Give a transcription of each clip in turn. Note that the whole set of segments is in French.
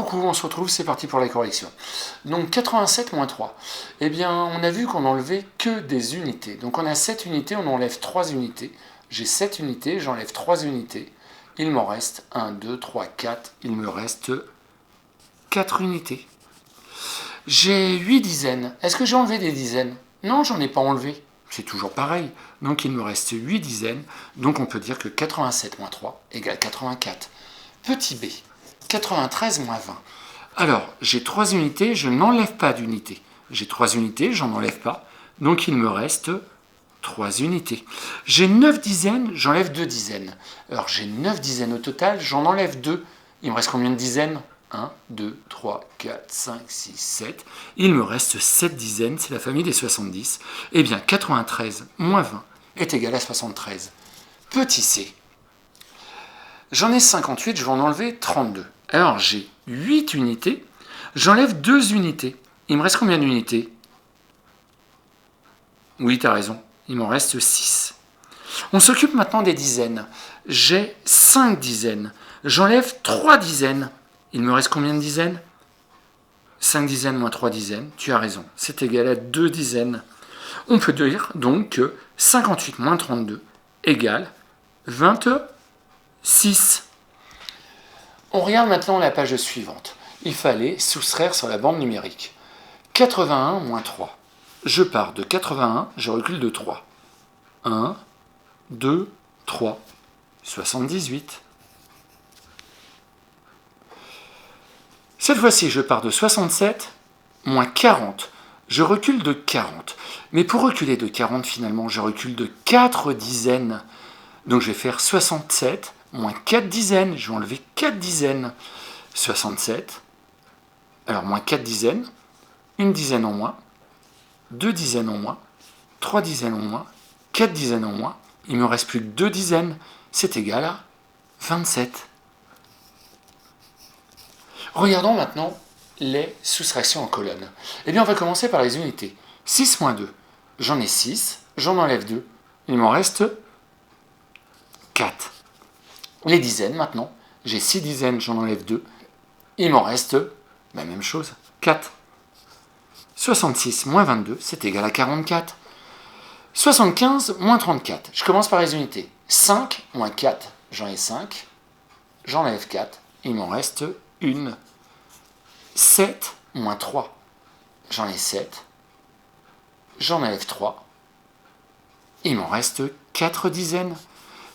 coucou, on se retrouve, c'est parti pour la correction. Donc 87 moins 3. Eh bien, on a vu qu'on n'enlevait que des unités. Donc on a 7 unités, on enlève 3 unités. J'ai 7 unités, j'enlève 3 unités. Il m'en reste 1, 2, 3, 4. Il me reste 4 unités. J'ai 8 dizaines. Est-ce que j'ai enlevé des dizaines? Non, j'en ai pas enlevé. C'est toujours pareil. Donc il me reste 8 dizaines. Donc on peut dire que 87 moins 3 égale 84. Petit b. 93 moins 20. Alors, j'ai 3 unités, je n'enlève pas d'unités. J'ai 3 unités, j'en enlève pas. Donc il me reste 3 unités. J'ai 9 dizaines, j'enlève 2 dizaines. Alors j'ai 9 dizaines au total, j'en enlève 2. Il me reste combien de dizaines? 1, 2, 3, 4, 5, 6, 7. Il me reste 7 dizaines, c'est la famille des 70. Eh bien, 93 moins 20 est égal à 73. Petit c. J'en ai 58, je vais en enlever 32. Alors j'ai 8 unités, j'enlève 2 unités. Il me reste combien d'unités? Oui, tu as raison, il m'en reste 6. On s'occupe maintenant des dizaines. J'ai 5 dizaines, j'enlève 3 dizaines. Il me reste combien de dizaines? 5 dizaines moins 3 dizaines, tu as raison, c'est égal à 2 dizaines. On peut dire donc que 58 moins 32 égale 26. On regarde maintenant la page suivante. Il fallait soustraire sur la bande numérique. 81 moins 3. Je pars de 81, je recule de 3. 1, 2, 3, 78. Cette fois-ci, je pars de 67, moins 40. Je recule de 40. Mais pour reculer de 40, finalement, je recule de 4 dizaines. Donc je vais faire 67 moins 4 dizaines. Je vais enlever 4 dizaines. 67. Alors moins 4 dizaines. Une dizaine en moins. 2 dizaines en moins. 3 dizaines en moins. 4 dizaines en moins. Il me reste plus que 2 dizaines. C'est égal à 27. Regardons maintenant les soustractions en colonne. Eh bien, on va commencer par les unités. 6 moins 2. J'en ai 6. J'en enlève 2. Il m'en reste 4. Les dizaines maintenant. J'ai 6 dizaines, j'en enlève 2. Il m'en reste la même chose, 4. 66 moins 22, c'est égal à 44. 75 moins 34. Je commence par les unités. 5 moins 4, j'en ai 5. J'enlève 4. Il m'en reste 1. 7 moins 3. J'en ai 7. J'enlève 3. Il m'en reste 4 dizaines.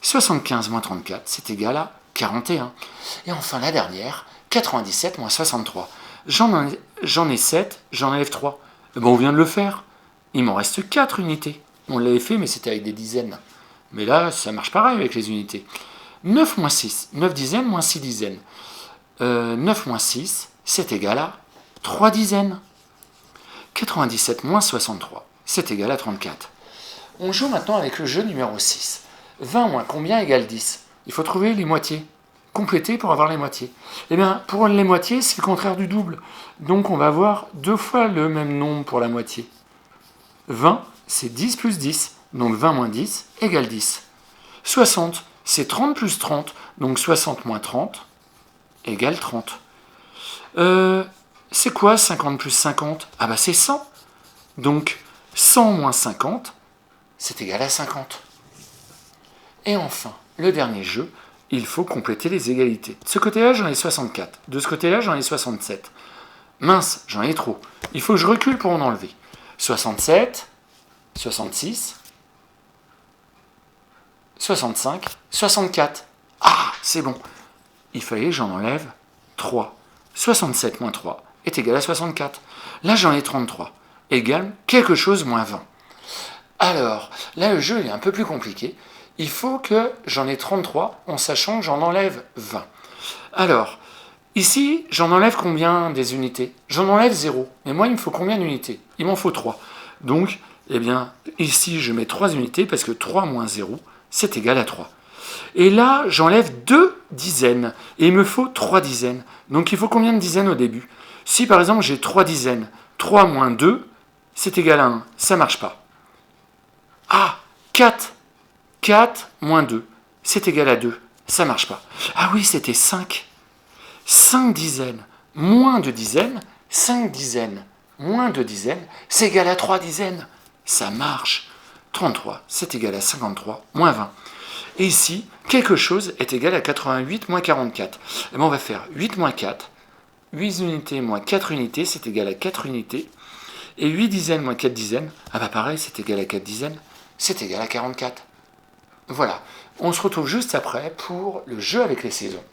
75 moins 34, c'est égal à 41. Et enfin la dernière, 97 moins 63. J'en ai 7, j'en enlève 3. On vient de le faire. Il m'en reste 4 unités. On l'avait fait, mais c'était avec des dizaines. Mais là, ça marche pareil avec les unités. 9 moins 6, 9 dizaines moins 6 dizaines. 9 moins 6, c'est égal à 3 dizaines. 97 moins 63, c'est égal à 34. On joue maintenant avec le jeu numéro 6. 20 moins combien égale 10? Il faut trouver les moitiés. Compléter pour avoir les moitiés. Eh bien, pour les moitiés, c'est le contraire du double. Donc, on va avoir 2 fois le même nombre pour la moitié. 20, c'est 10 plus 10. Donc, 20 moins 10 égale 10. 60, c'est 30 plus 30. Donc, 60 moins 30 égale 30. C'est quoi 50 plus 50? Ah bah, c'est 100. Donc, 100 moins 50, c'est égal à 50. Et enfin, le dernier jeu, il faut compléter les égalités. De ce côté-là, j'en ai 64. De ce côté-là, j'en ai 67. Mince, j'en ai trop. Il faut que je recule pour en enlever. 67, 66, 65, 64. Ah, c'est bon. Il fallait que j'en enlève 3. 67 moins 3 est égal à 64. Là, j'en ai 33. Égale quelque chose moins 20. Alors, là, le jeu est un peu plus compliqué. Il faut que j'en ai 33 en sachant que j'en enlève 20. Alors, ici, j'en enlève combien des unités? J'en enlève 0. Mais moi, il me faut combien d'unités? Il m'en faut 3. Donc, eh bien, ici, je mets 3 unités parce que 3 moins 0, c'est égal à 3. Et là, j'enlève 2 dizaines. Et il me faut 3 dizaines. Donc, il faut combien de dizaines au début? Si, par exemple, j'ai 3 dizaines, 3 moins 2, c'est égal à 1. Ça ne marche pas. Ah, 4. 4 moins 2, c'est égal à 2. Ça ne marche pas. Ah oui, c'était 5. 5 dizaines moins 2 dizaines, 5 dizaines, moins 2 dizaines, c'est égal à 3 dizaines. Ça marche. 33, c'est égal à 53, moins 20. Et ici, quelque chose est égal à 88 moins 44. Et bien on va faire 8 moins 4, 8 unités moins 4 unités, c'est égal à 4 unités. Et 8 dizaines moins 4 dizaines, ah bah pareil, c'est égal à 4 dizaines, c'est égal à 44. Voilà, on se retrouve juste après pour le jeu avec les saisons.